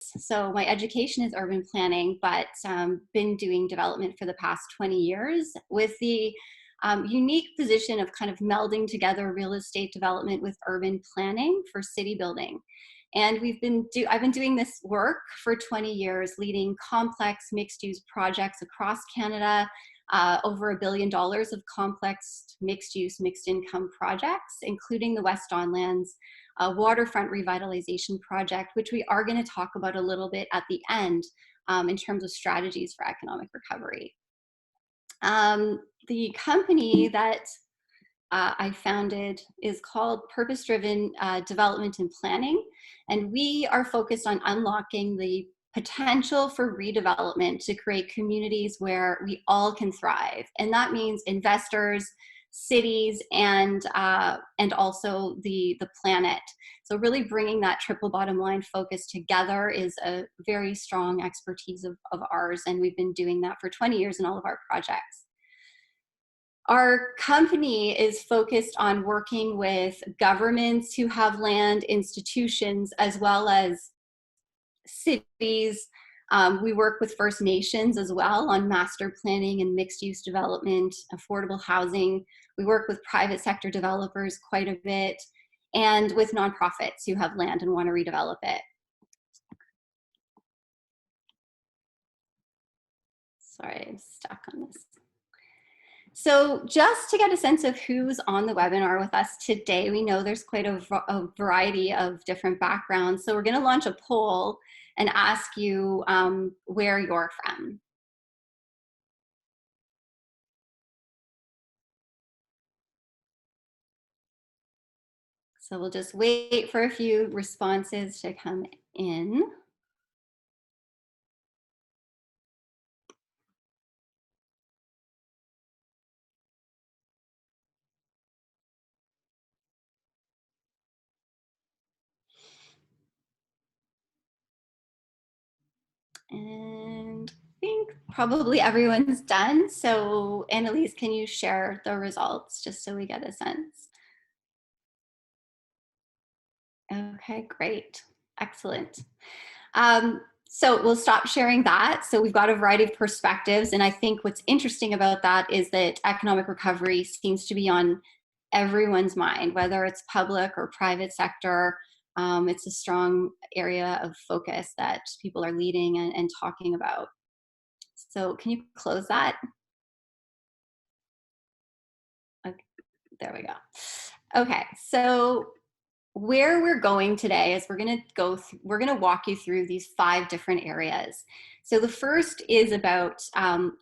So my education is urban planning, but been doing development for the past 20 years with the unique position of kind of melding together real estate development with urban planning for city building. And I've been doing this work for 20 years, leading complex mixed-use projects across Canada, over $1 billion of complex mixed-use, mixed-income projects, including the West Don Lands waterfront revitalization project, which we are going to talk about a little bit at the end in terms of strategies for economic recovery. The company that I founded is called Purpose-Driven Development and Planning, and we are focused on unlocking the potential for redevelopment to create communities where we all can thrive. And that means investors, cities, and also the planet. So really bringing that triple bottom line focus together is a very strong expertise of ours, and we've been doing that for 20 years in all of our projects. Our company is focused on working with governments who have land, institutions, as well as cities. We work with First Nations as well on master planning and mixed-use development, affordable housing. We work with private sector developers quite a bit, and with nonprofits who have land and want to redevelop it. Sorry, I'm stuck on this. So just to get a sense of who's on the webinar with us today, we know there's quite a variety of different backgrounds. So we're going to launch a poll and ask you where you're from. So we'll just wait for a few responses to come in. And I think probably everyone's done. So Annalise, can you share the results just so we get a sense? Okay, great. Excellent. So we'll stop sharing that. So we've got a variety of perspectives. And I think what's interesting about that is that economic recovery seems to be on everyone's mind, whether it's public or private sector. It's a strong area of focus that people are leading and talking about. So can you close that? Okay, there we go. Okay, so where we're going today is we're going to walk you through these 5 different areas. So the first is about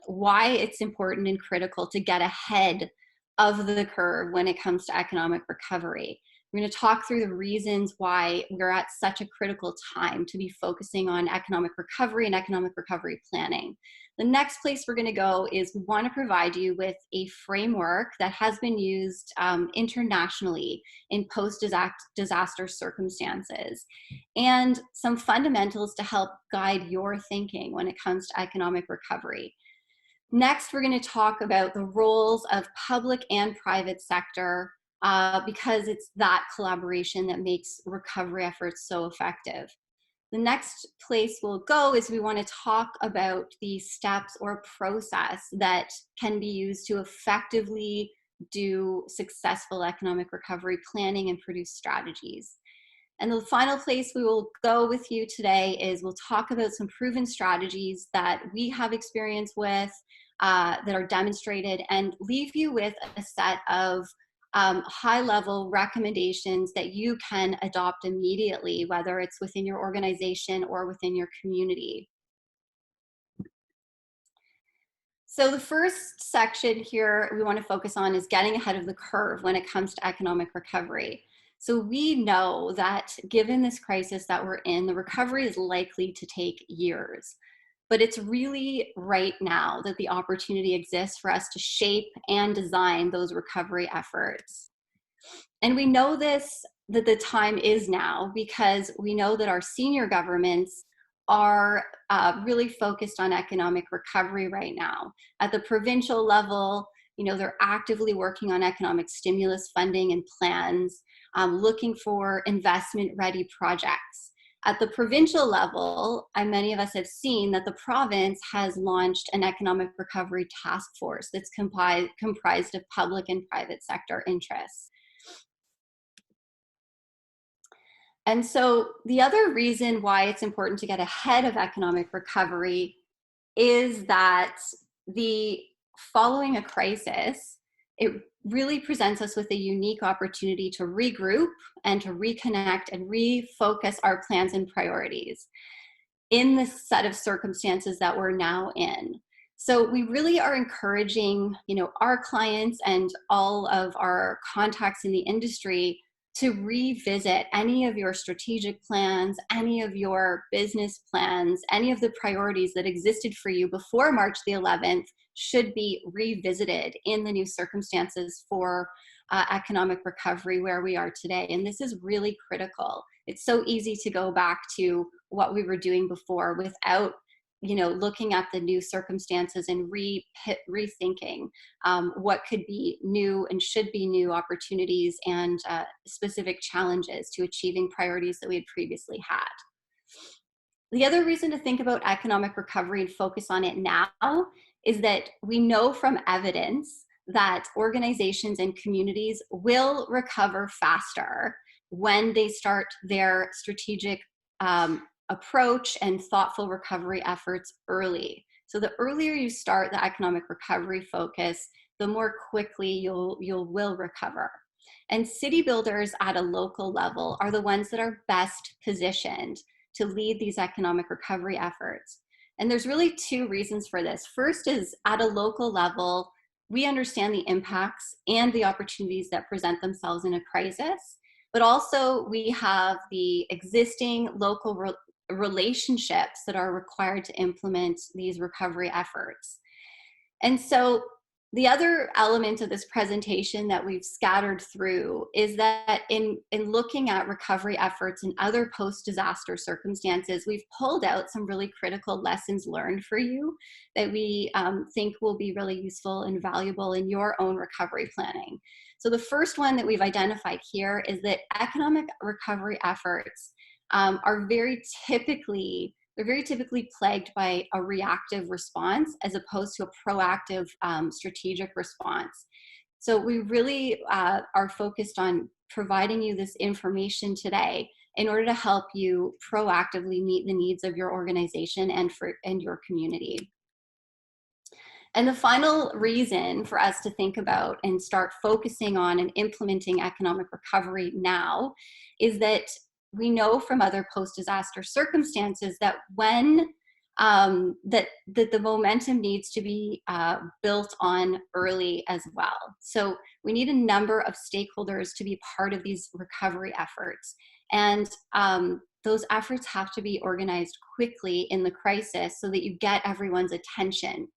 why it's important and critical to get ahead of the curve when it comes to economic recovery. We're going to talk through the reasons why we're at such a critical time to be focusing on economic recovery and economic recovery planning. The next place we're going to go is we want to provide you with a framework that has been used internationally in post-disaster circumstances, and some fundamentals to help guide your thinking when it comes to economic recovery. Next, we're going to talk about the roles of public and private sector because it's that collaboration that makes recovery efforts so effective. The next place we'll go is we want to talk about the steps or process that can be used to effectively do successful economic recovery planning and produce strategies. And the final place we will go with you today is we'll talk about some proven strategies that we have experience with, that are demonstrated, and leave you with a set of high-level recommendations that you can adopt immediately, whether it's within your organization or within your community. So the first section here we want to focus on is getting ahead of the curve when it comes to economic recovery. So we know that given this crisis that we're in, the recovery is likely to take years. But it's really right now that the opportunity exists for us to shape and design those recovery efforts. And we know that the time is now because we know that our senior governments are really focused on economic recovery right now. At the provincial level, they're actively working on economic stimulus funding and plans, looking for investment-ready projects. At the provincial level, many of us have seen that the province has launched an economic recovery task force that's comprised of public and private sector interests. And so the other reason why it's important to get ahead of economic recovery is that following a crisis, it really presents us with a unique opportunity to regroup and to reconnect and refocus our plans and priorities in the set of circumstances that we're now in. So we really are encouraging, our clients and all of our contacts in the industry to revisit any of your strategic plans, any of your business plans, any of the priorities that existed for you before March the 11th should be revisited in the new circumstances for economic recovery where we are today. And this is really critical. It's so easy to go back to what we were doing before without looking at the new circumstances and rethinking what could be new and should be new opportunities and specific challenges to achieving priorities that we had previously had. The other reason to think about economic recovery and focus on it now is that we know from evidence that organizations and communities will recover faster when they start their strategic approach and thoughtful recovery efforts early. So the earlier you start the economic recovery focus, the more quickly you'll recover. And city builders at a local level are the ones that are best positioned to lead these economic recovery efforts. And there's really two reasons for this. First is at a local level, we understand the impacts and the opportunities that present themselves in a crisis, but also we have the existing local relationships that are required to implement these recovery efforts. And so the other element of this presentation that we've scattered through is that in looking at recovery efforts in other post-disaster circumstances, we've pulled out some really critical lessons learned for you that we think will be really useful and valuable in your own recovery planning. So the first one that we've identified here is that economic recovery efforts are very typically plagued by a reactive response as opposed to a proactive strategic response. So we really are focused on providing you this information today in order to help you proactively meet the needs of your organization and your community. And the final reason for us to think about and start focusing on and implementing economic recovery now is that we know from other post-disaster circumstances that when that the momentum needs to be built on early as well. So we need a number of stakeholders to be part of these recovery efforts. And those efforts have to be organized quickly in the crisis so that you get everyone's attention,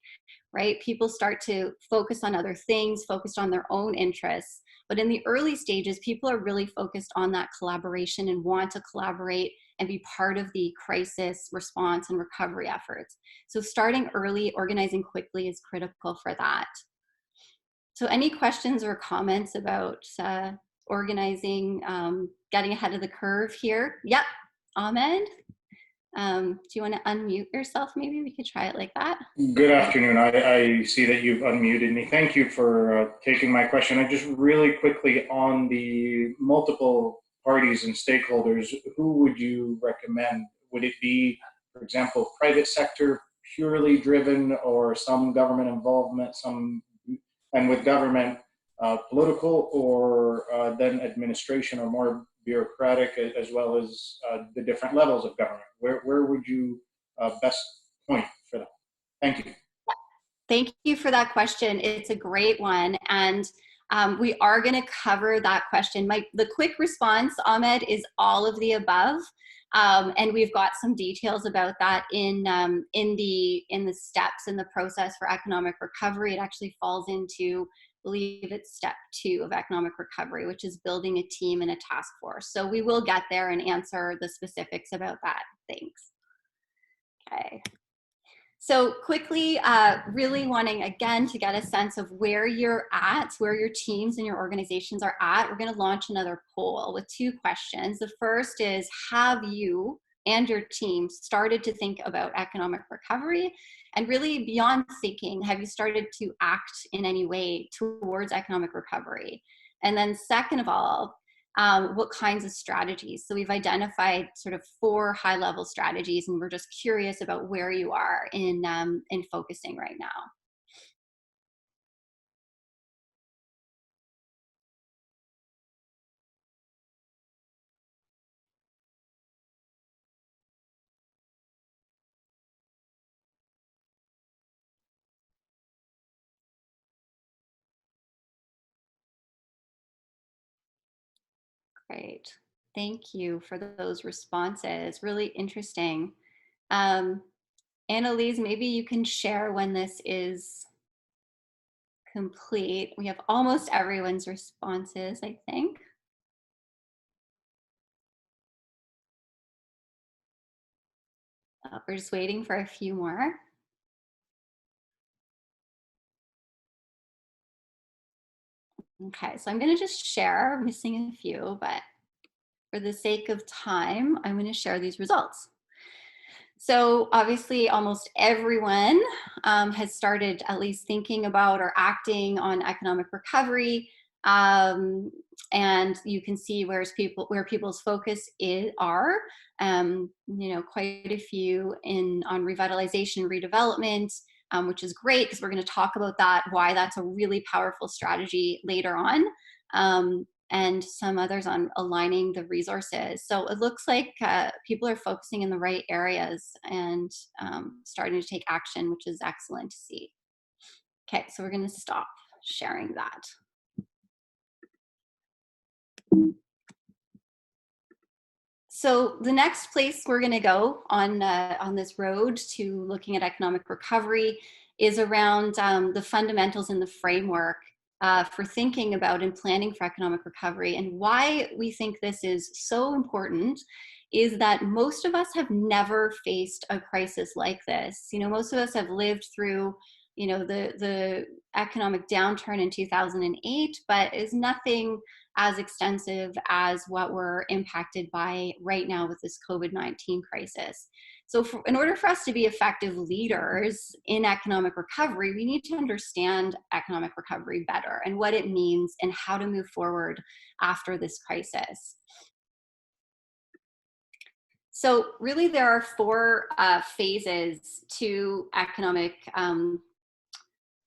right? People start to focus on other things, focused on their own interests. But in the early stages, people are really focused on that collaboration and want to collaborate and be part of the crisis response and recovery efforts. So starting early, organizing quickly is critical for that. So any questions or comments about organizing, getting ahead of the curve here? Yep, Ahmed. Do you want to unmute yourself? Maybe we could try it like that. Good afternoon. I see that you've unmuted me. Thank you for taking my question. I just really quickly on the multiple parties and stakeholders, who would you recommend? Would it be, for example, private sector purely driven or some government involvement, and with government political or then administration or more bureaucratic, as well as the different levels of government? Where would you best point for that? Thank you. Thank you for that question. It's a great one. And we are going to cover that question. The quick response, Ahmed, is all of the above. And we've got some details about that in the steps in the process for economic recovery. It actually falls into, I believe it's step 2 of economic recovery, which is building a team and a task force. So we will get there and answer the specifics about that. Thanks. Okay. So quickly, really wanting, again, to get a sense of where you're at, where your teams and your organizations are at, we're going to launch another poll with 2 questions. The first is, have you and your team started to think about economic recovery? And really, beyond thinking, have you started to act in any way towards economic recovery? And then, second of all, what kinds of strategies? So we've identified sort of 4 high-level strategies, and we're just curious about where you are in focusing right now. Great. Thank you for those responses. Really interesting. Um, Annalise, maybe you can share when this is complete. We have almost everyone's responses, I think. We're just waiting for a few more. Okay, so I'm going to just share, missing a few, but for the sake of time, I'm going to share these results. So obviously, almost everyone has started at least thinking about or acting on economic recovery, um, and you can see where people's focus are. Quite a few on revitalization, redevelopment, which is great because we're going to talk about that, why that's a really powerful strategy later on. And some others on aligning the resources. So it looks like people are focusing in the right areas and starting to take action, which is excellent to see. Okay, so we're going to stop sharing that. So the next place we're going to go on this road to looking at economic recovery is around the fundamentals and the framework for thinking about and planning for economic recovery. And why we think this is so important is that most of us have never faced a crisis like this. Most of us have lived through the economic downturn in 2008, but is nothing as extensive as what we're impacted by right now with this COVID-19 crisis. So in order for us to be effective leaders in economic recovery, we need to understand economic recovery better and what it means and how to move forward after this crisis. So really there are 4 phases to economic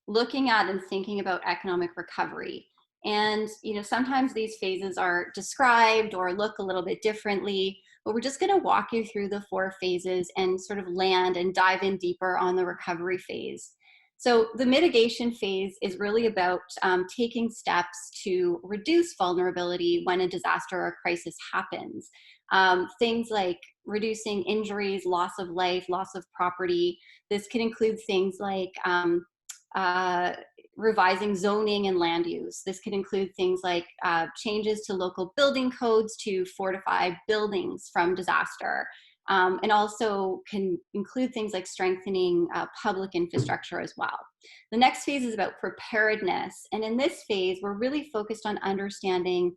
looking at and thinking about economic recovery. And sometimes these phases are described or look a little bit differently, but we're just going to walk you through the 4 phases and sort of land and dive in deeper on the recovery phase. So the mitigation phase is really about taking steps to reduce vulnerability when a disaster or crisis happens. Things like reducing injuries, loss of life, loss of property. This can include things like uh, revising zoning and land use. This could include things like changes to local building codes to fortify buildings from disaster, and also can include things like strengthening public infrastructure as well. The next phase is about preparedness. And in this phase, we're really focused on understanding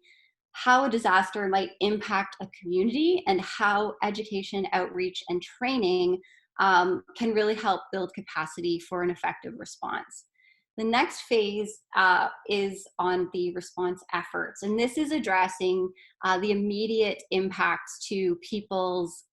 how a disaster might impact a community and how education, outreach, and training can really help build capacity for an effective response. The next phase is on the response efforts, and this is addressing the immediate impacts to people's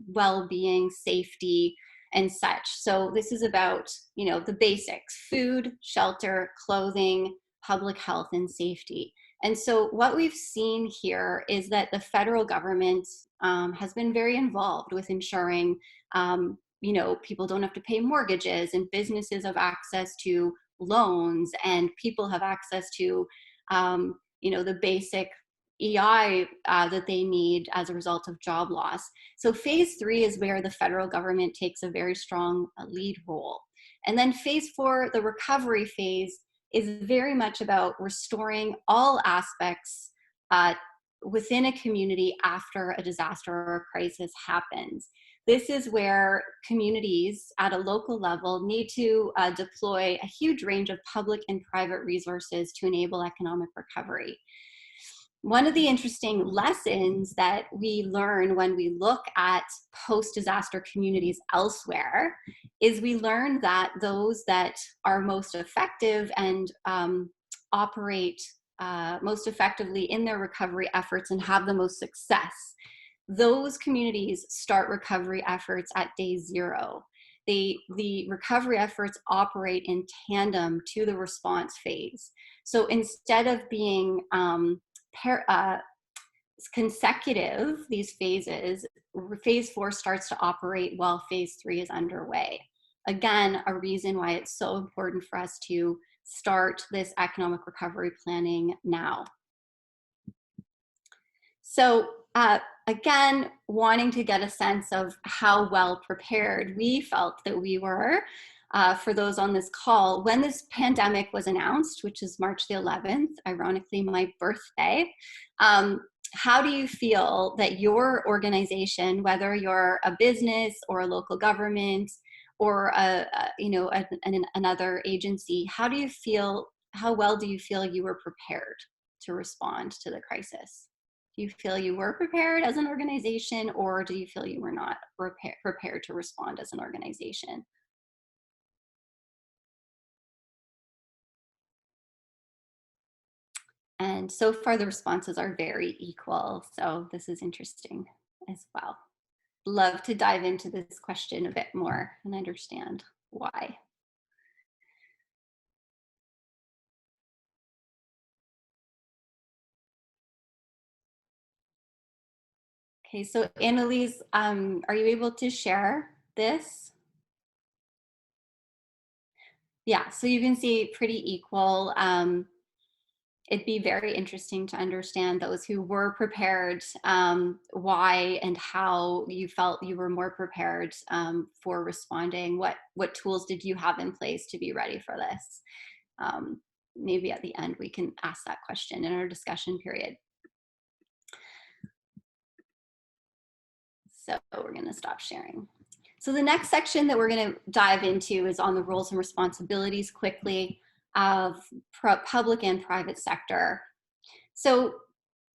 well-being, safety, and such. So this is about the basics: food, shelter, clothing, public health, and safety. And so what we've seen here is that the federal government has been very involved with ensuring people don't have to pay mortgages, and businesses have access to loans, and people have access to the basic EI that they need as a result of job loss. So phase 3 is where the federal government takes a very strong lead role. And then phase 4, the recovery phase, is very much about restoring all aspects within a community after a disaster or a crisis happens. This is where communities at a local level need to deploy a huge range of public and private resources to enable economic recovery. one of the interesting lessons that we learn when we look at post-disaster communities elsewhere is we learn that those that are most effective and operate most effectively in their recovery efforts and have the most success, those communities start recovery efforts at day zero. The recovery efforts operate in tandem to the response phase. So instead of being consecutive, these phases, phase 4 starts to operate while phase 3 is underway. Again, a reason why it's so important for us to start this economic recovery planning now. So again, wanting to get a sense of how well prepared we felt that we were for those on this call. When this pandemic was announced, which is March the 11th, ironically my birthday, how do you feel that your organization, whether you're a business or a local government or another agency, how well do you feel you were prepared to respond to the crisis? Do you feel you were prepared as an organization, or do you feel you were not prepared to respond as an organization? And so far the responses are very equal, so this is interesting as well. Love to dive into this question a bit more and understand why. Okay, so Annalise, are you able to share this? Yeah, so you can see pretty equal. It'd be very interesting to understand those who were prepared, why and how you felt you were more prepared for responding. What tools did you have in place to be ready for this? Maybe at the end we can ask that question in our discussion period. So we're going to stop sharing. So the next section that we're going to dive into is on the roles and responsibilities quickly of public and private sector. So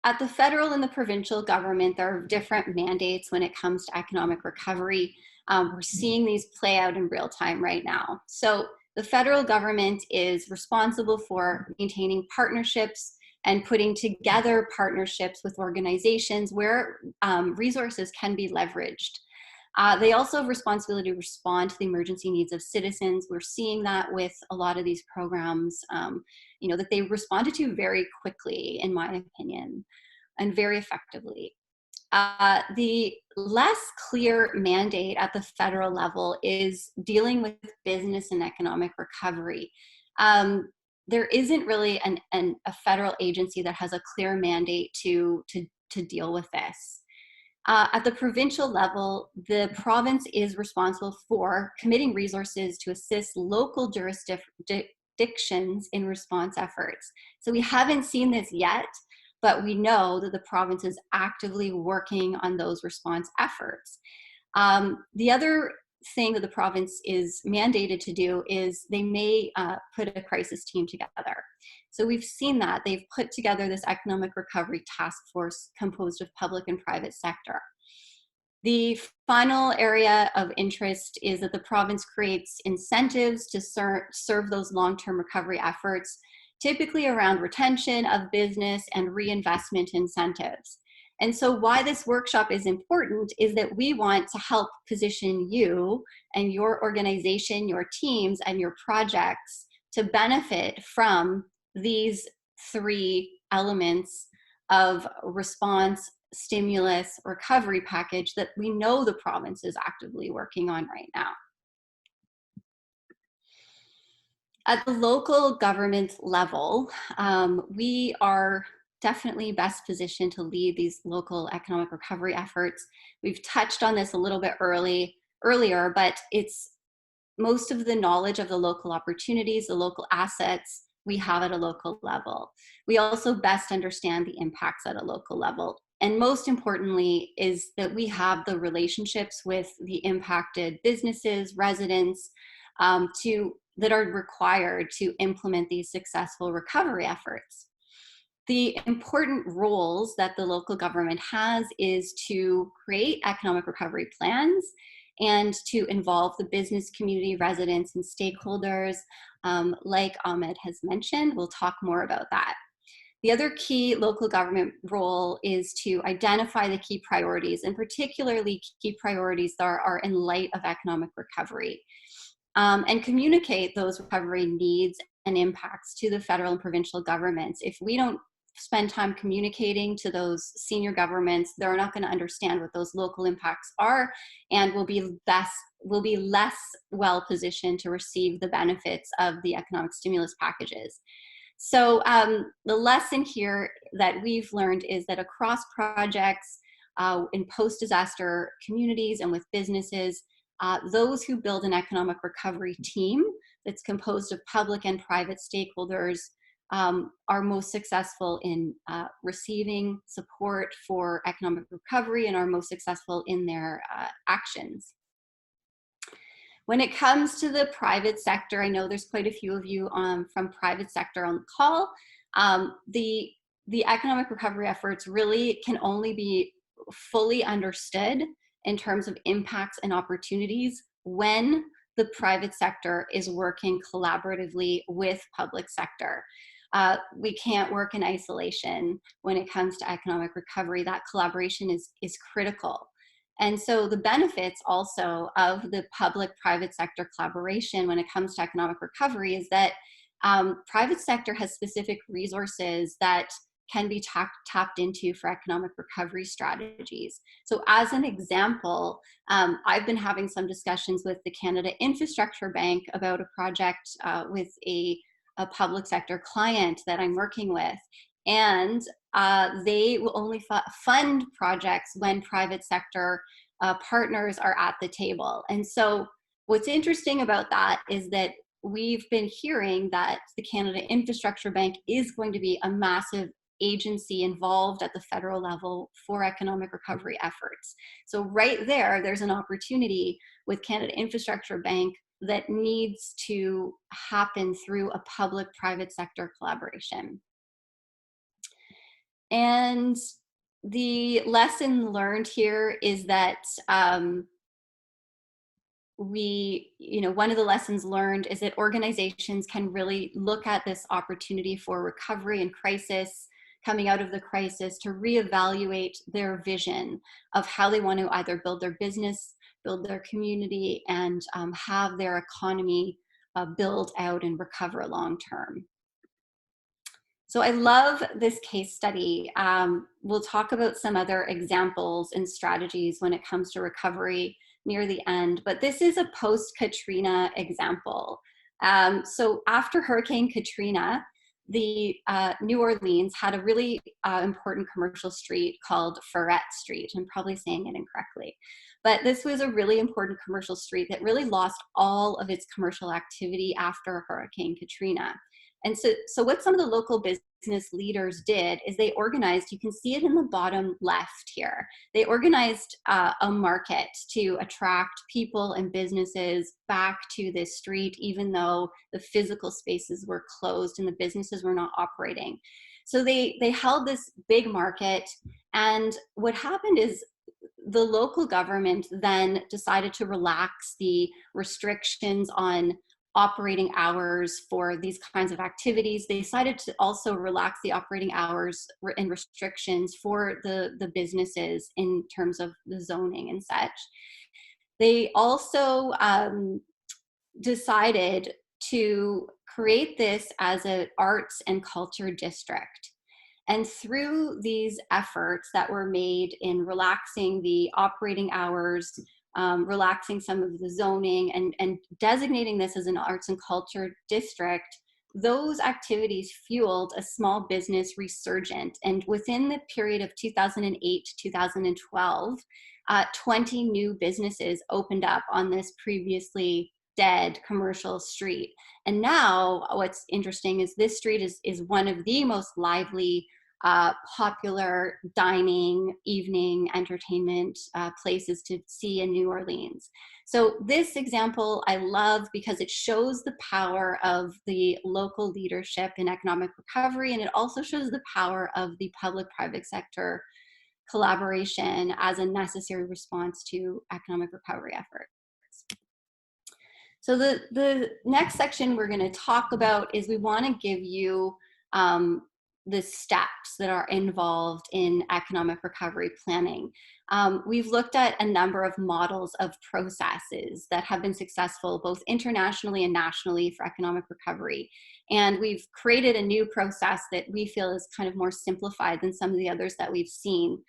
at the federal and the provincial government, there are different mandates when it comes to economic recovery. We're seeing these play out in real time right now. So the federal government is responsible for maintaining partnerships and putting together partnerships with organizations where resources can be leveraged. They also have responsibility to respond to the emergency needs of citizens. We're seeing that with a lot of these programs, that they responded to very quickly, in my opinion, and very effectively. The less clear mandate at the federal level is dealing with business and economic recovery. There isn't really a federal agency that has a clear mandate to deal with this. At the provincial level, the province is responsible for committing resources to assist local jurisdictions in response efforts. So we haven't seen this yet, but we know that the province is actively working on those response efforts. The other thing that the province is mandated to do is they may put a crisis team together. So we've seen that. They've put together this economic recovery task force composed of public and private sector. The final area of interest is that the province creates incentives to serve those long-term recovery efforts, typically around retention of business and reinvestment incentives. And so why this workshop is important is that we want to help position you and your organization, your teams, and your projects to benefit from these three elements of response, stimulus, recovery package that we know the province is actively working on right now. At the local government level, we are definitely best positioned to lead these local economic recovery efforts. We've touched on this a little bit earlier, but it's most of the knowledge of the local opportunities, the local assets we have at a local level. We also best understand the impacts at a local level. And most importantly is that we have the relationships with the impacted businesses, residents, that are required to implement these successful recovery efforts. the important roles that the local government has is to create economic recovery plans and to involve the business community, residents, and stakeholders. Like Ahmed has mentioned, we'll talk more about that. The other key local government role is to identify the key priorities, and particularly key priorities that are in light of economic recovery, and communicate those recovery needs and impacts to the federal and provincial governments. If we don't spend time communicating to those senior governments, they're not going to understand what those local impacts are, and will be less well positioned to receive the benefits of the economic stimulus packages. So the lesson here that we've learned is that across projects, in post-disaster communities and with businesses, those who build an economic recovery team that's composed of public and private stakeholders are most successful in receiving support for economic recovery and are most successful in their actions. When it comes to the private sector, I know there's quite a few of you from private sector on the call. The economic recovery efforts really can only be fully understood in terms of impacts and opportunities when the private sector is working collaboratively with public sector. We can't work in isolation when it comes to economic recovery. That collaboration is critical. And so the benefits also of the public-private sector collaboration when it comes to economic recovery is that private sector has specific resources that can be tapped into for economic recovery strategies. So as an example, I've been having some discussions with the Canada Infrastructure Bank about a project with a public sector client that I'm working with. And they will only fund projects when private sector partners are at the table. And so what's interesting about that is that we've been hearing that the Canada Infrastructure Bank is going to be a massive agency involved at the federal level for economic recovery efforts. So right there, there's an opportunity with Canada Infrastructure Bank that needs to happen through a public-private sector collaboration. And the lesson learned here is that one of the lessons learned is that organizations can really look at this opportunity for recovery and crisis, coming out of the crisis, to reevaluate their vision of how they want to either build their business, build their community, and have their economy build out and recover long term. So I love this case study. We'll talk about some other examples and strategies when it comes to recovery near the end, but this is a post-Katrina example. So after Hurricane Katrina, the New Orleans had a really important commercial street called Ferret Street. I'm probably saying it incorrectly. But this was a really important commercial street that really lost all of its commercial activity after Hurricane Katrina. And so what some of the local business leaders did is they organized, you can see it in the bottom left here, they organized a market to attract people and businesses back to this street, even though the physical spaces were closed and the businesses were not operating. So they held this big market, and what happened is the local government then decided to relax the restrictions on operating hours for these kinds of activities. They decided to also relax the operating hours and restrictions for the businesses in terms of the zoning and such. They also decided to create this as an arts and culture district. And through these efforts that were made in relaxing the operating hours, relaxing some of the zoning, and designating this as an arts and culture district, those activities fueled a small business resurgent. And within the period of 2008 to 2012, 20 new businesses opened up on this previously dead commercial street. And now what's interesting is this street is one of the most lively popular dining, evening entertainment places to see in New Orleans. So this example I love because it shows the power of the local leadership in economic recovery, and it also shows the power of the public-private sector collaboration as a necessary response to economic recovery efforts. So the next section we're going to talk about is we want to give you the steps that are involved in economic recovery planning. We've looked at a number of models of processes that have been successful both internationally and nationally for economic recovery. And we've created a new process that we feel is kind of more simplified than some of the others that we've seen.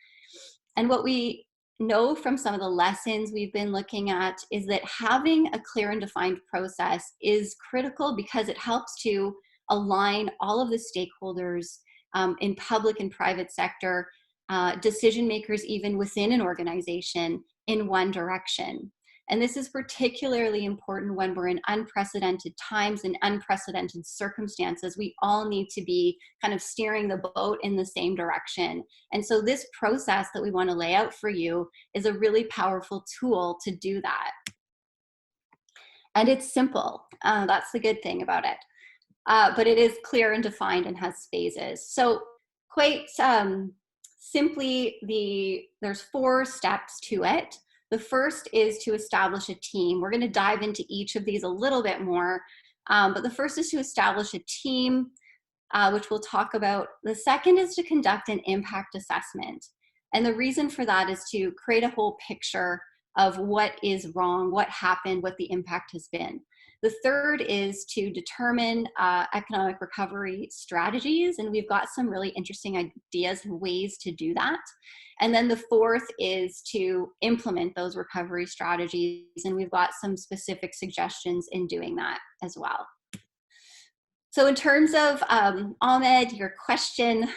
And what we know from some of the lessons we've been looking at is that having a clear and defined process is critical because it helps to align all of the stakeholders in public and private sector, decision makers even within an organization in one direction. And this is particularly important when we're in unprecedented times and unprecedented circumstances. We all need to be kind of steering the boat in the same direction. And so this process that we want to lay out for you is a really powerful tool to do that. And it's simple. That's the good thing about it. But it is clear and defined and has phases. So quite simply, there's 4 steps to it. The first is to establish a team. We're going to dive into each of these a little bit more, but the first is to establish a team, which we'll talk about. The second is to conduct an impact assessment. And the reason for that is to create a whole picture of what is wrong, what happened, what the impact has been. The third is to determine economic recovery strategies, and we've got some really interesting ideas and ways to do that. And then the fourth is to implement those recovery strategies, and we've got some specific suggestions in doing that as well. So in terms of Ahmed, your question,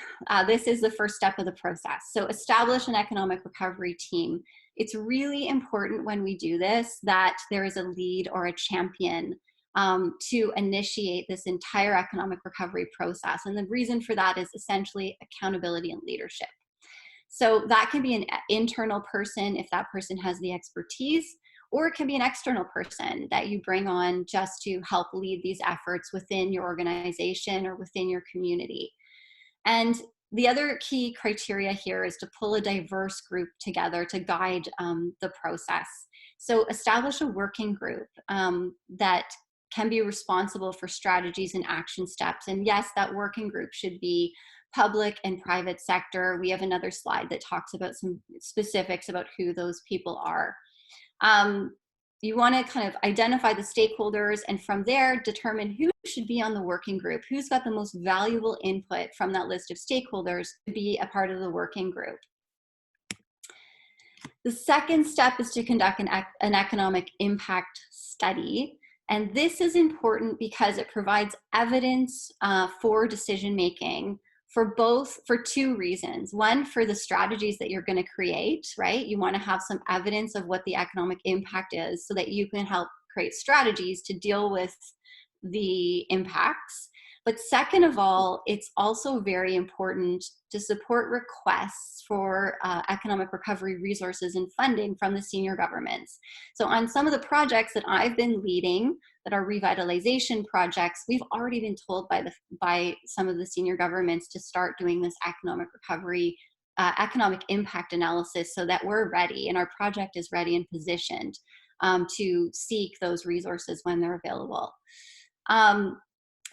this is the first step of the process. So establish an economic recovery team. It's really important when we do this that there is a lead or a champion to initiate this entire economic recovery process. And the reason for that is essentially accountability and leadership. So that can be an internal person if that person has the expertise, or it can be an external person that you bring on just to help lead these efforts within your organization or within your community. And the other key criteria here is to pull a diverse group together to guide the process. So establish a working group that can be responsible for strategies and action steps. And yes, that working group should be public and private sector. We have another slide that talks about some specifics about who those people are. You want to kind of identify the stakeholders and from there determine who should be on the working group, who's got the most valuable input from that list of stakeholders to be a part of the working group. The second step is to conduct an economic impact study. And this is important because it provides evidence for decision making for 2 reasons. One, for the strategies that you're going to create, right? You want to have some evidence of what the economic impact is so that you can help create strategies to deal with the impacts. But second of all, it's also very important to support requests for economic recovery resources and funding from the senior governments. So on some of the projects that I've been leading that are revitalization projects, we've already been told by some of the senior governments to start doing this economic recovery, economic impact analysis so that we're ready and our project is ready and positioned to seek those resources when they're available.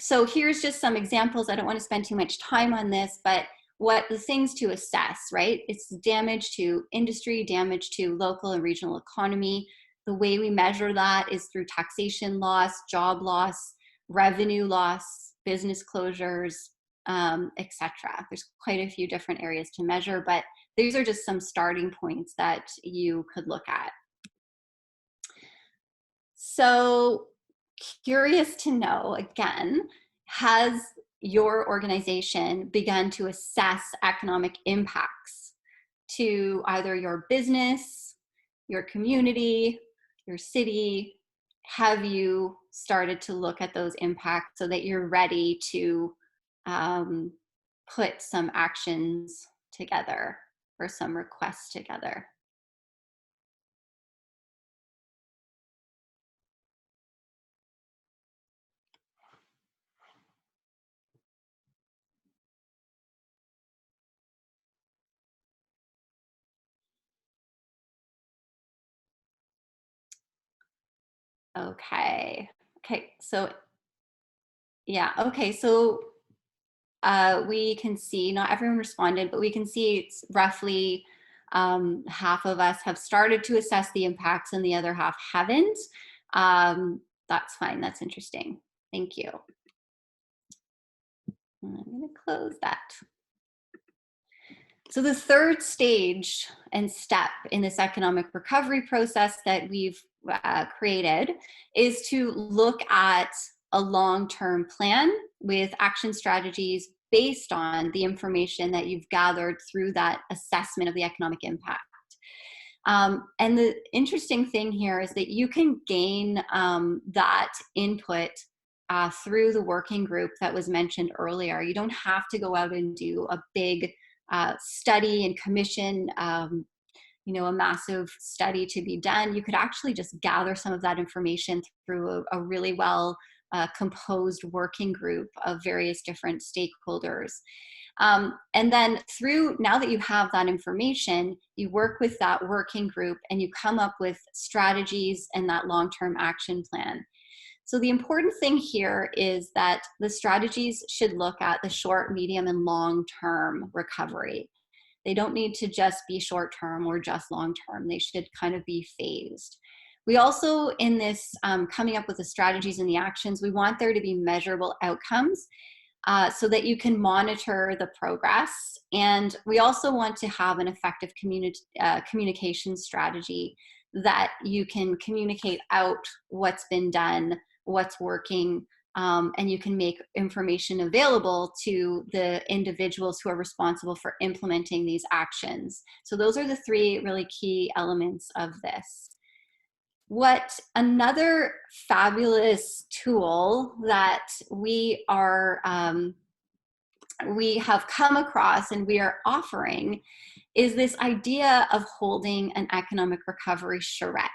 So here's just some examples. I don't want to spend too much time on this, but what the things to assess, right? It's damage to industry, damage to local and regional economy. The way we measure that is through taxation loss, job loss, revenue loss, business closures, etc. There's quite a few different areas to measure, but these are just some starting points that you could look at. So curious to know, again, has your organization begun to assess economic impacts to either your business, your community, your city? Have you started to look at those impacts so that you're ready to put some actions together or some requests together. Okay. Okay. So yeah. Okay. So we can see not everyone responded, but we can see it's roughly half of us have started to assess the impacts and the other half haven't. That's fine. That's interesting. Thank you. I'm going to close that. So the third stage and step in this economic recovery process that we've created is to look at a long-term plan with action strategies based on the information that you've gathered through that assessment of the economic impact. And the interesting thing here is that you can gain that input through the working group that was mentioned earlier. You don't have to go out and do a big study and commission, a massive study to be done. You could actually just gather some of that information through a really well composed working group of various different stakeholders. And then now that you have that information, you work with that working group and you come up with strategies and that long-term action plan. So the important thing here is that the strategies should look at the short, medium, and long-term recovery. They don't need to just be short-term or just long-term. They should kind of be phased. We also, in this coming up with the strategies and the actions, we want there to be measurable outcomes so that you can monitor the progress. And we also want to have an effective communication strategy that you can communicate out what's been done, what's working, and you can make information available to the individuals who are responsible for implementing these actions. So those are the three really key elements of this. What another fabulous tool that we have come across and we are offering is this idea of holding an economic recovery charrette.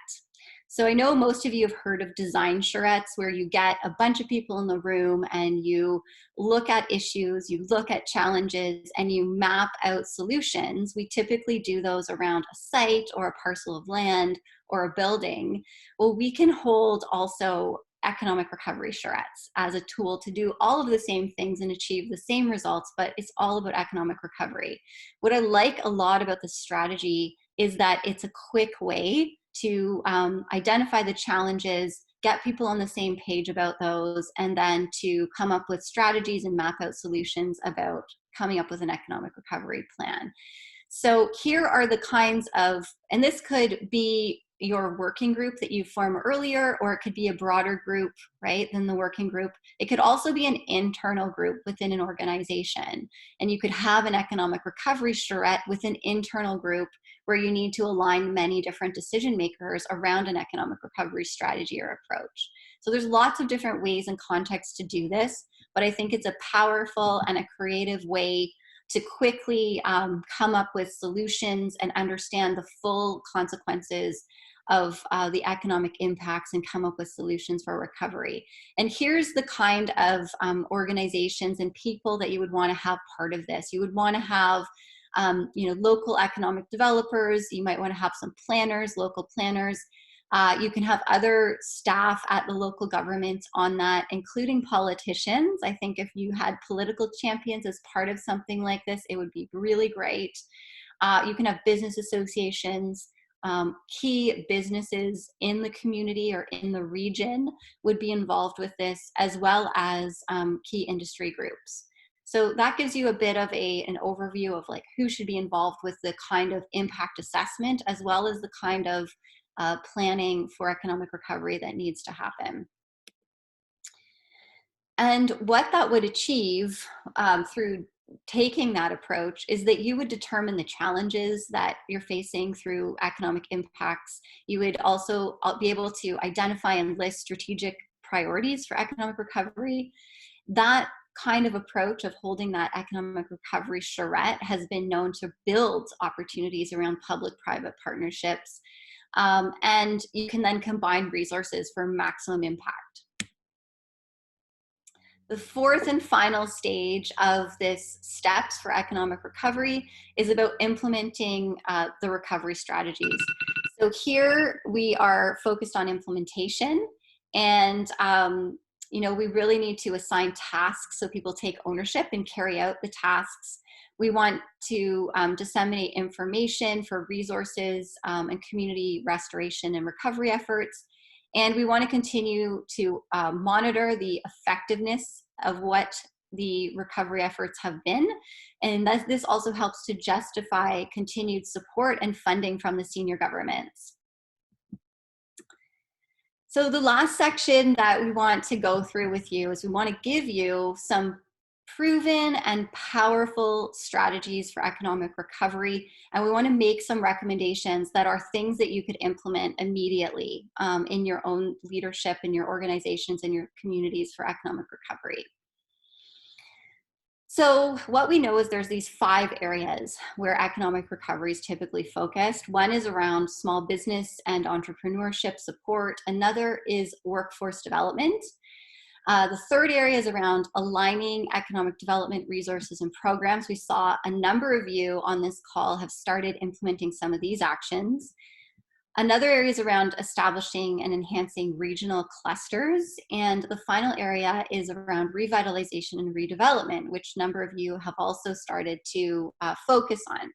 So I know most of you have heard of design charrettes, where you get a bunch of people in the room and you look at issues, you look at challenges, and you map out solutions. We typically do those around a site or a parcel of land or a building. Well, we can hold also economic recovery charrettes as a tool to do all of the same things and achieve the same results, but it's all about economic recovery. What I like a lot about this strategy is that it's a quick way to identify the challenges, get people on the same page about those, and then to come up with strategies and map out solutions about coming up with an economic recovery plan. So here are the kinds of, and this could be your working group that you formed earlier, or it could be a broader group, right, than the working group. It could also be an internal group within an organization. And you could have an economic recovery charrette with an internal group where you need to align many different decision makers around an economic recovery strategy or approach. So there's lots of different ways and contexts to do this, but I think it's a powerful and a creative way to quickly come up with solutions and understand the full consequences of the economic impacts and come up with solutions for recovery. And here's the kind of organizations and people that you would want to have part of this. You would want to have local economic developers. You might want to have some planners, local planners. You can have other staff at the local government on that, including politicians. I think if you had political champions as part of something like this, it would be really great. You can have business associations. Key businesses in the community or in the region would be involved with this, as well as key industry groups. So that gives you a bit of an overview of like who should be involved with the kind of impact assessment, as well as the kind of planning for economic recovery that needs to happen. And what that would achieve through taking that approach is that you would determine the challenges that you're facing through economic impacts. You would also be able to identify and list strategic priorities for economic recovery. That kind of approach of holding that economic recovery charrette has been known to build opportunities around public-private partnerships. And you can then combine resources for maximum impact. The fourth and final stage of this steps for economic recovery is about implementing the recovery strategies. So here we are focused on implementation, and we really need to assign tasks so people take ownership and carry out the tasks. We want to disseminate information for resources and community restoration and recovery efforts. And we want to continue to monitor the effectiveness of what the recovery efforts have been. And this also helps to justify continued support and funding from the senior governments. So the last section that we want to go through with you is we want to give you some proven and powerful strategies for economic recovery. And we want to make some recommendations that are things that you could implement immediately in your own leadership, in your organizations, in your communities for economic recovery. So what we know is there's these 5 areas where economic recovery is typically focused. One is around small business and entrepreneurship support. Another is workforce development. The third area is around aligning economic development resources and programs. We saw a number of you on this call have started implementing some of these actions. Another area is around establishing and enhancing regional clusters. And the final area is around revitalization and redevelopment, which a number of you have also started to focus on.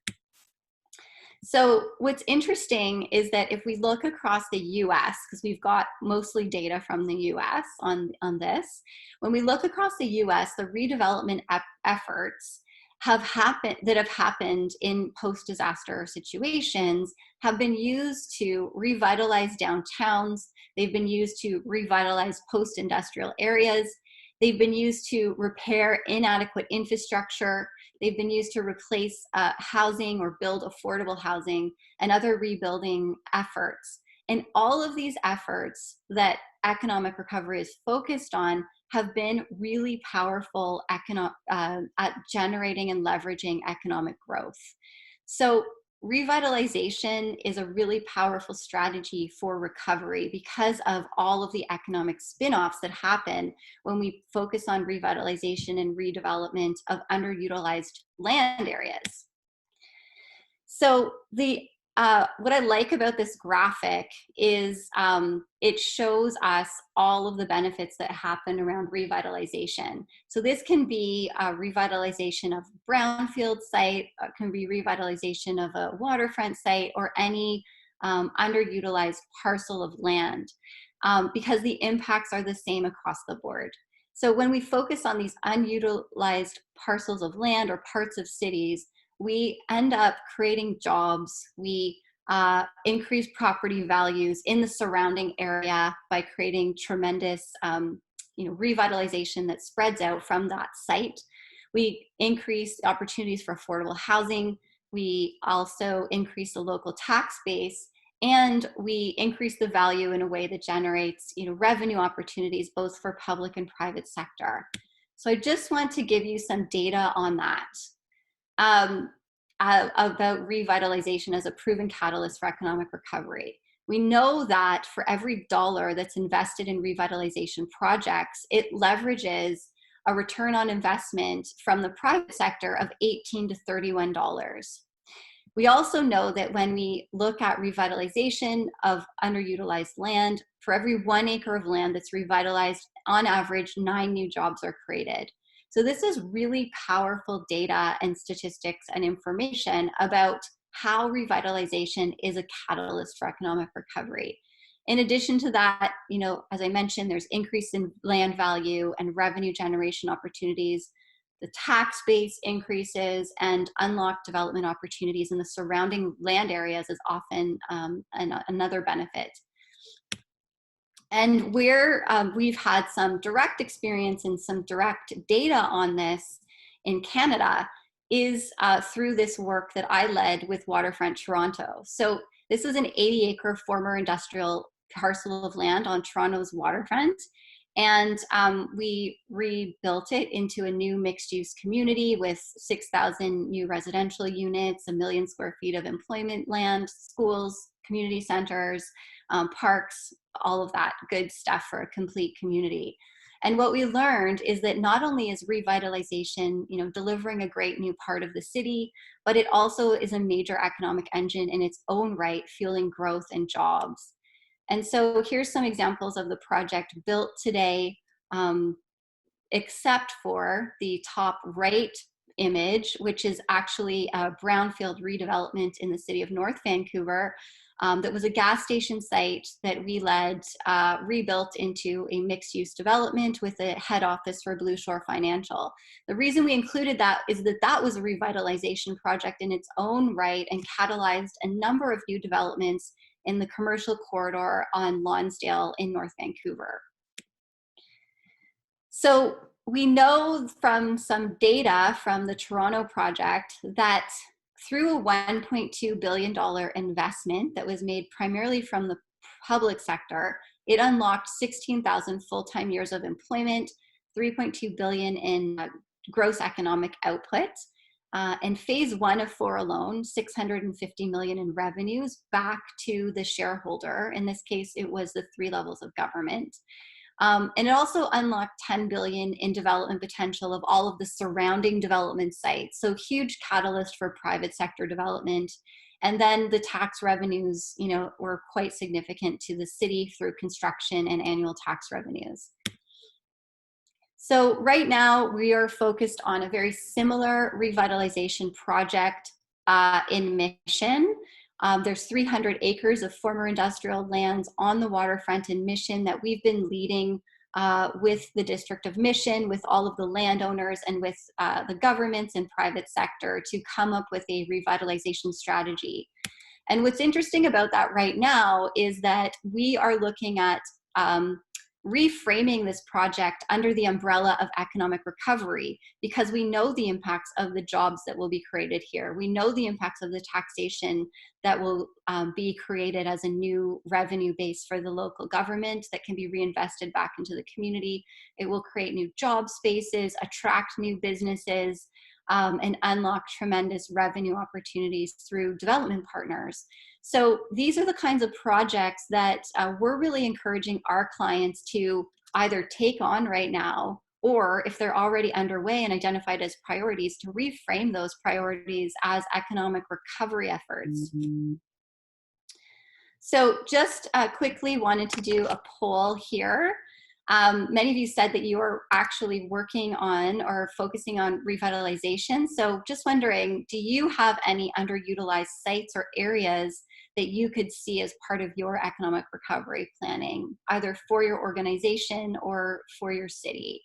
So what's interesting is that if we look across the US, because we've got mostly data from the US on this, when we look across the US, the redevelopment efforts have happened in post-disaster situations have been used to revitalize downtowns. They've been used to revitalize post-industrial areas. They've been used to repair inadequate infrastructure. They've been used to replace housing or build affordable housing and other rebuilding efforts. And all of these efforts that economic recovery is focused on have been really powerful at generating and leveraging economic growth. So revitalization is a really powerful strategy for recovery because of all of the economic spin-offs that happen when we focus on revitalization and redevelopment of underutilized land areas. So what I like about this graphic is it shows us all of the benefits that happen around revitalization. So this can be a revitalization of a brownfield site, it can be revitalization of a waterfront site, or any underutilized parcel of land, because the impacts are the same across the board. So when we focus on these unutilized parcels of land or parts of cities, we end up creating jobs. We increase property values in the surrounding area by creating tremendous revitalization that spreads out from that site. We increase opportunities for affordable housing. We also increase the local tax base, and we increase the value in a way that generates revenue opportunities both for public and private sector. So I just want to give you some data on that. About revitalization as a proven catalyst for economic recovery. We know that for every dollar that's invested in revitalization projects, it leverages a return on investment from the private sector of $18 to $31. We also know that when we look at revitalization of underutilized land, for every 1 acre of land that's revitalized, on average, 9 new jobs are created. So this is really powerful data and statistics and information about how revitalization is a catalyst for economic recovery. In addition to that, as I mentioned, there's increase in land value and revenue generation opportunities. The tax base increases, and unlocked development opportunities in the surrounding land areas is often another benefit. And where we've had some direct experience and some direct data on this in Canada is through this work that I led with Waterfront Toronto. So this is an 80-acre former industrial parcel of land on Toronto's waterfront. And we rebuilt it into a new mixed-use community with 6,000 new residential units, 1 million square feet of employment land, schools, community centers, parks, all of that good stuff for a complete community. And what we learned is that not only is revitalization, delivering a great new part of the city, but it also is a major economic engine in its own right, fueling growth and jobs. And so here's some examples of the project built today, um, except for the top right image, which is actually a brownfield redevelopment in the city of North Vancouver. That was a gas station site that we led, rebuilt into a mixed-use development with a head office for Blue Shore Financial. The reason we included that is that that was a revitalization project in its own right and catalyzed a number of new developments in the commercial corridor on Lonsdale in North Vancouver. So we know from some data from the Toronto project that through a $1.2 billion investment that was made primarily from the public sector, it unlocked 16,000 full-time years of employment, 3.2 billion in gross economic output, and phase 1 of 4 alone, 650 million in revenues back to the shareholder. In this case, it was the 3 levels of government. And it also unlocked 10 billion in development potential of all of the surrounding development sites. So huge catalyst for private sector development. And then the tax revenues, were quite significant to the city through construction and annual tax revenues. So right now we are focused on a very similar revitalization project in Mission. There's 300 acres of former industrial lands on the waterfront in Mission that we've been leading with the District of Mission, with all of the landowners and with the governments and private sector to come up with a revitalization strategy. And what's interesting about that right now is that we are looking at reframing this project under the umbrella of economic recovery, because we know the impacts of the jobs that will be created here. We know the impacts of the taxation that will be created as a new revenue base for the local government that can be reinvested back into the community. It will create new job spaces, attract new businesses, and unlock tremendous revenue opportunities through development partners. So these are the kinds of projects that we're really encouraging our clients to either take on right now, or if they're already underway and identified as priorities, to reframe those priorities as economic recovery efforts. Mm-hmm. So just quickly wanted to do a poll here. Many of you said that you are actually working on or focusing on revitalization. So just wondering, do you have any underutilized sites or areas that you could see as part of your economic recovery planning, either for your organization or for your city?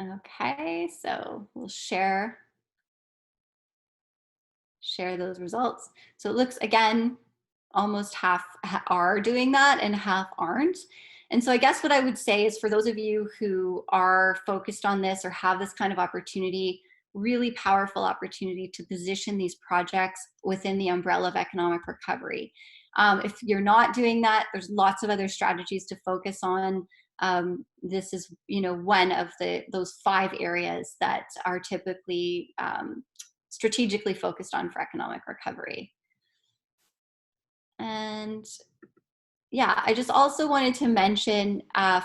Okay, so we'll share those results. So it looks, again, almost half are doing that and half aren't. And so I guess what I would say is, for those of you who are focused on this or have this kind of opportunity, really powerful opportunity to position these projects within the umbrella of economic recovery. If you're not doing that, there's lots of other strategies to focus on. This is, one of those 5 areas that are typically strategically focused on for economic recovery. And yeah, I just also wanted to mention,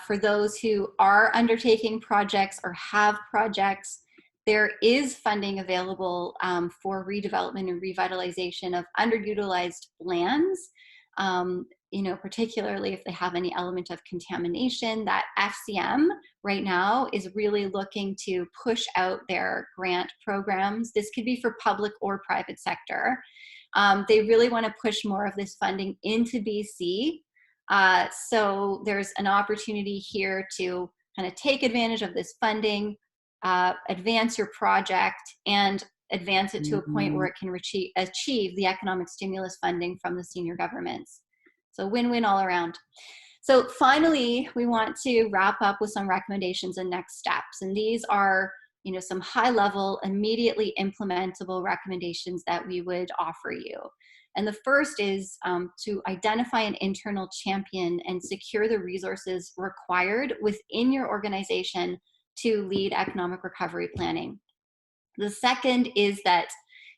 for those who are undertaking projects or have projects, there is funding available for redevelopment and revitalization of underutilized lands, particularly if they have any element of contamination. That FCM right now is really looking to push out their grant programs. This could be for public or private sector. They really want to push more of this funding into BC. So there's an opportunity here to kind of take advantage of this funding, advance your project, and advance it to a point where it can achieve the economic stimulus funding from the senior governments. So win-win all around. So finally, we want to wrap up with some recommendations and next steps. And these are, some high level, immediately implementable recommendations that we would offer you. And the first is to identify an internal champion and secure the resources required within your organization to lead economic recovery planning. The second is that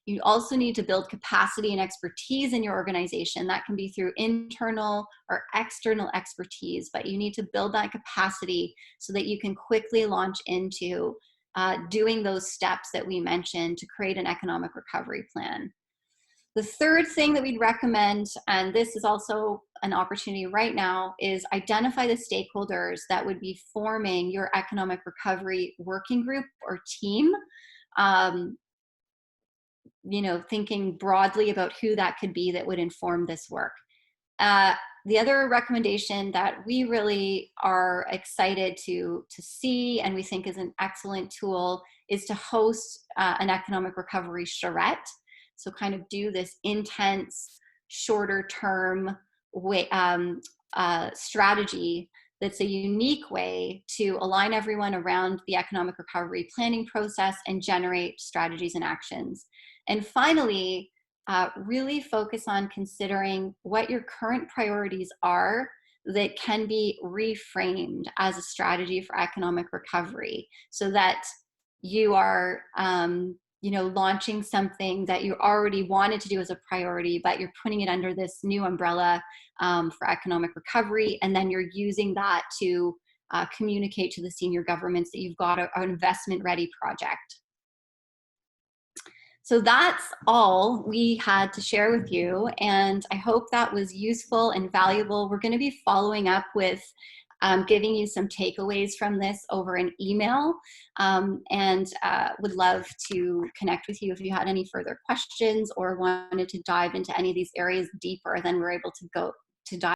you also need to build capacity and expertise in your organization. That can be through internal or external expertise, but you need to build that capacity so that you can quickly launch into doing those steps that we mentioned to create an economic recovery plan. The third thing that we'd recommend, and this is also an opportunity right now, is identify the stakeholders that would be forming your economic recovery working group or team. Um, Thinking broadly about who that could be that would inform this work. Uh, the other recommendation that we really are excited to see and we think is an excellent tool is to host an economic recovery charrette. So kind of do this intense, shorter term strategy that's a unique way to align everyone around the economic recovery planning process and generate strategies and actions. And finally, really focus on considering what your current priorities are that can be reframed as a strategy for economic recovery so that you are launching something that you already wanted to do as a priority, but you're putting it under this new umbrella for economic recovery, and then you're using that to communicate to the senior governments that you've got an investment ready project. So that's all we had to share with you, and I hope that was useful and valuable. We're going to be following up with giving you some takeaways from this over an email, and would love to connect with you if you had any further questions or wanted to dive into any of these areas deeper than we're able to go to dive